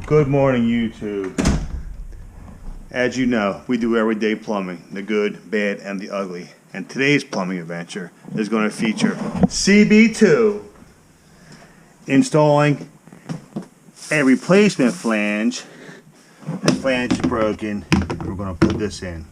Good morning, YouTube. As you know, we do everyday plumbing, the good, bad, and the ugly. And today's plumbing adventure is going to feature CB2 installing a replacement flange. This flange is broken. We're going to put this in.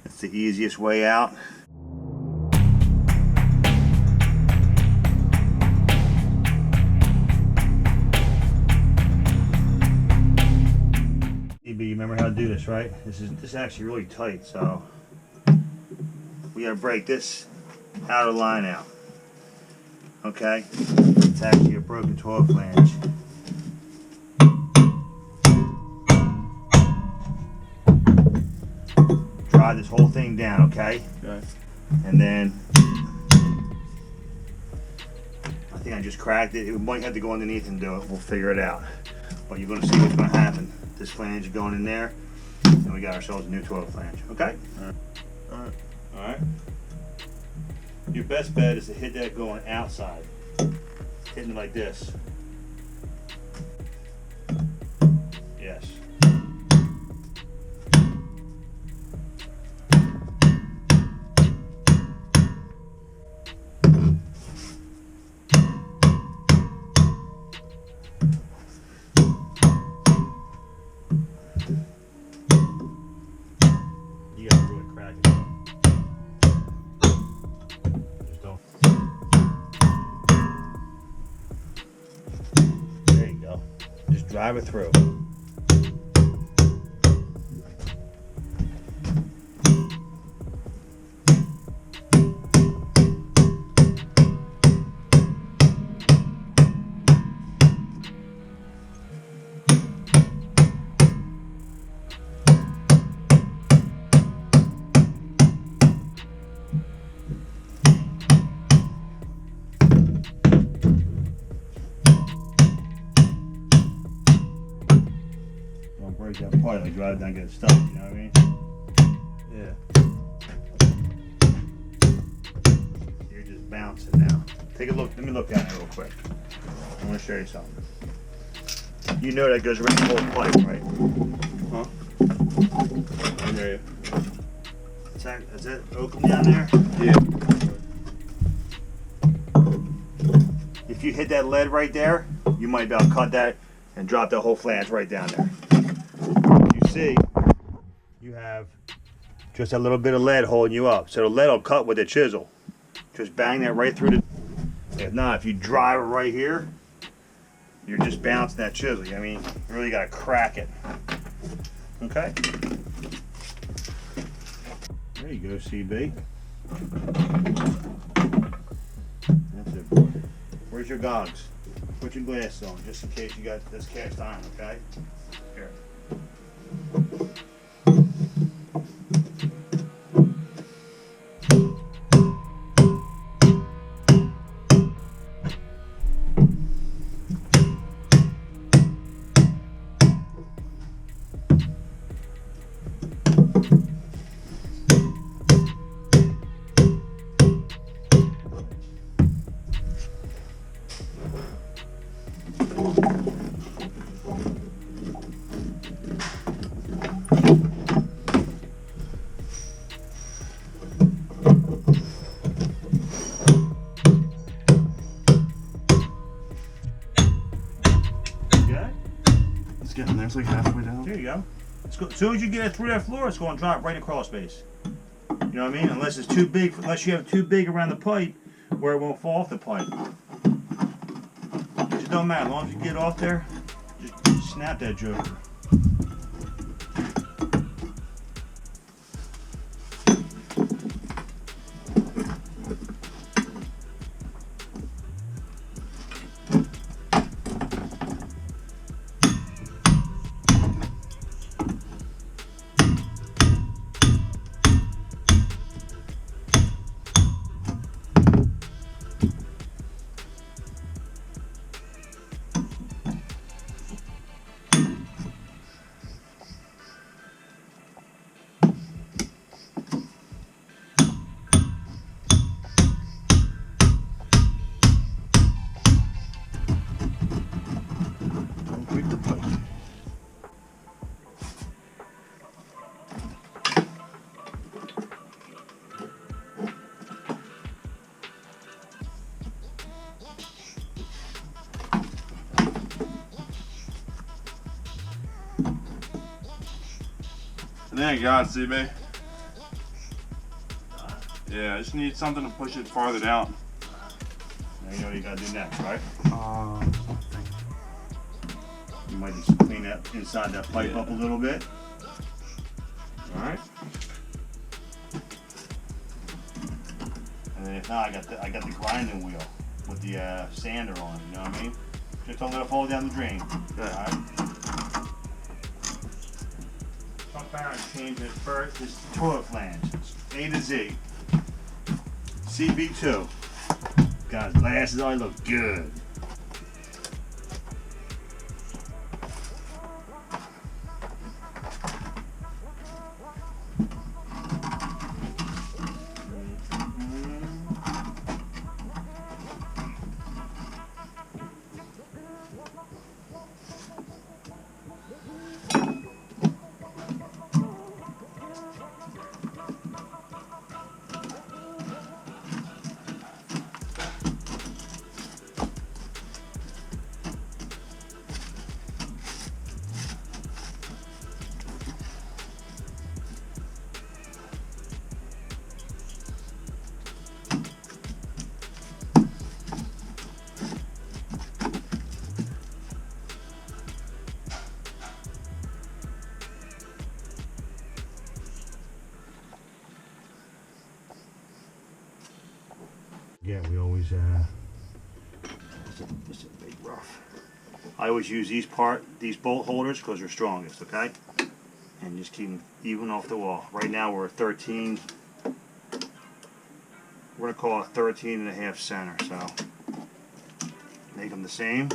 It's the easiest way out. You remember how to do this, right? This is actually really tight, so we gotta break this outer line out. Okay? It's actually a broken 12 flange. Drive this whole thing down, okay? Okay. And then I think I just cracked it. It might have to go underneath and do it. We'll figure it out. But you're gonna see what's gonna happen. This flange going in there, and we got ourselves a new 12 flange. Okay? Alright. Your best bet is to hit that going outside. Hitting it like this. Yes. You gotta really crack it. Just don't. There you go. Just drive it through. Break that apart, like drive it down, get it stuck, you know what I mean? Yeah. You're just bouncing now. Take a look, let me look at it real quick. I want to show you something. You know that goes right in the whole pipe, right? Huh? I hear you. Is that open down there? Yeah. If you hit that lead right there, you might be able to cut that and drop that whole flange right down there. See, you have just a little bit of lead holding you up, so the lead will cut with a chisel. Just bang that right through the. If not, if you drive it right here, you're just bouncing that chisel. I mean, you really gotta crack it. Okay. There you go, CB. That's it, boy. Where's your goggles? Put your glasses on, just in case you got this cast iron. Okay. Here. It's getting there, it's like halfway down. There you go. As soon as you get it through that floor, it's going to drop right across space. You know what I mean? Unless it's too big, unless you have too big around the pipe where it won't fall off the pipe. It just don't matter. As long as you get it off there, just snap that joker. And then I got it, CB. Yeah, I just need something to push it farther down. Now you know what you gotta do next, right? Something. You might just clean that inside that pipe up a little bit. Alright. And then if not, I got the grinding wheel with the sander on it, you know what I mean? Just don't let it fall down the drain. Alright. Come back and change it first. This is the toilet flange. It's A to Z. CB2. Got his glasses on, he look good. Yeah, we always, this is a big rough. I always use these bolt holders because they're strongest, okay? And just keep them even off the wall. Right now we're at 13. We're gonna call it 13.5 center, so make them the same.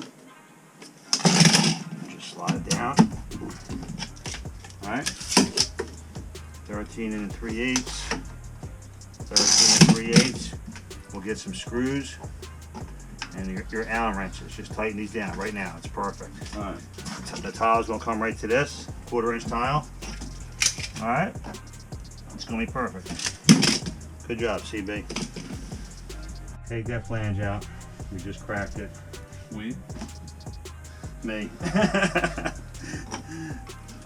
Just slide it down. Alright. 13 3/8. 13 3/8. We'll get some screws and your Allen wrenches. Just tighten these down right now. It's perfect. All right. The tile's gonna come right to this 1/4-inch tile. All right. It's gonna be perfect. Good job, CB. Take that flange out. We just cracked it. We? Me.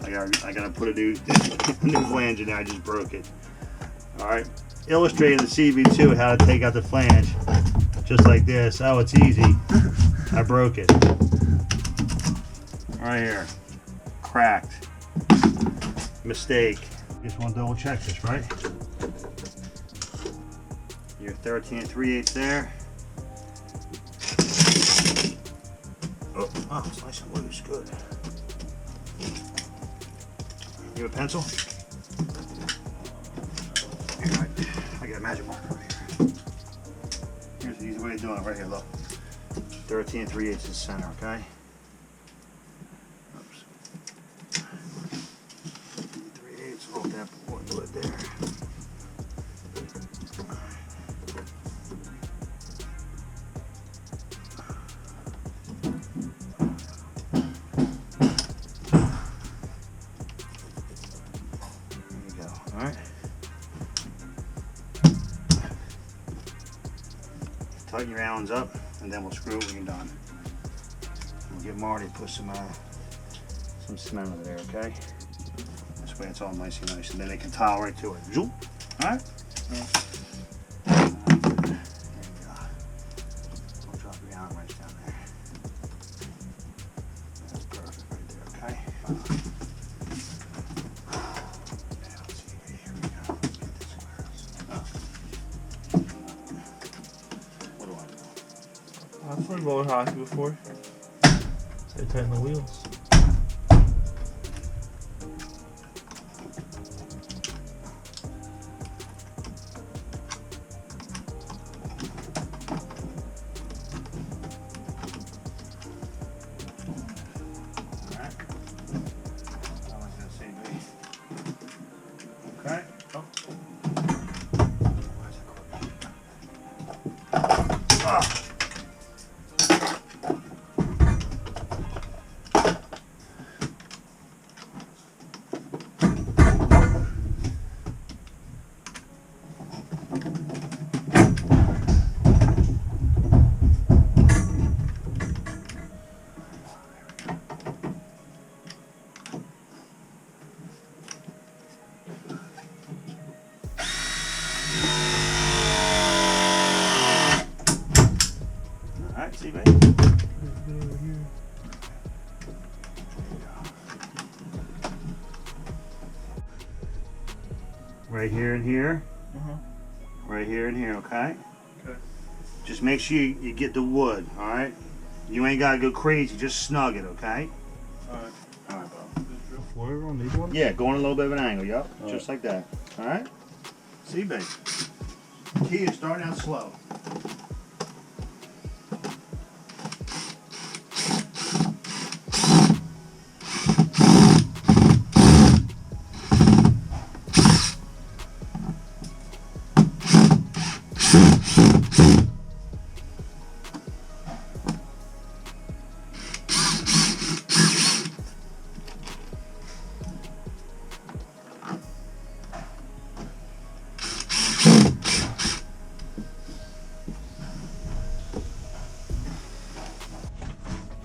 I gotta put a new flange in there. I just broke it. All right. Illustrating the CB2 how to take out the flange, just like this. Oh, it's easy. I broke it. Right here. Cracked. Mistake. Just want to double check this, right? Your 13 3/8 there. Oh, it's nice and loose. Good. You have a pencil? I got a magic marker right here. Here's the easy way of doing it right here, look. 13 3/8 is center, okay? Oops. 3/8 off that wood there. There you go, alright? Tighten your Allens up, and then we'll screw it when you're done. We'll get Marty to put some cement over there, okay? This way it's all nice and nice, and then they can tile right to it. Zoom. All right? There you go. We'll drop your Allen wrench down there. That's perfect right there, okay? Let's see, here we go. Let's get this square. What do I do? I've played roller hockey before. So tighten the wheels. Okay. Oh. Right here and here. Uh-huh. Right here and here, okay? Okay. Just make sure you get the wood, alright? You ain't gotta go crazy, just snug it, okay? Alright. Alright, bro. Floor on these ones? Yeah, going a little bit of an angle, yup. Alright. Just like that. Alright? See, babe. Key is starting out slow.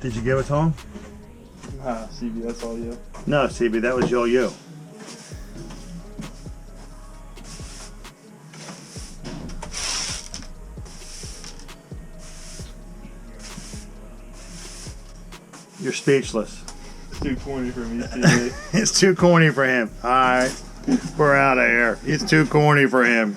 Did you give it to him? Nah, CB, that's all you. No, CB, that was all you. You're speechless. It's too corny for me, CB. It's too corny for him. Alright. We're out of here. It's too corny for him.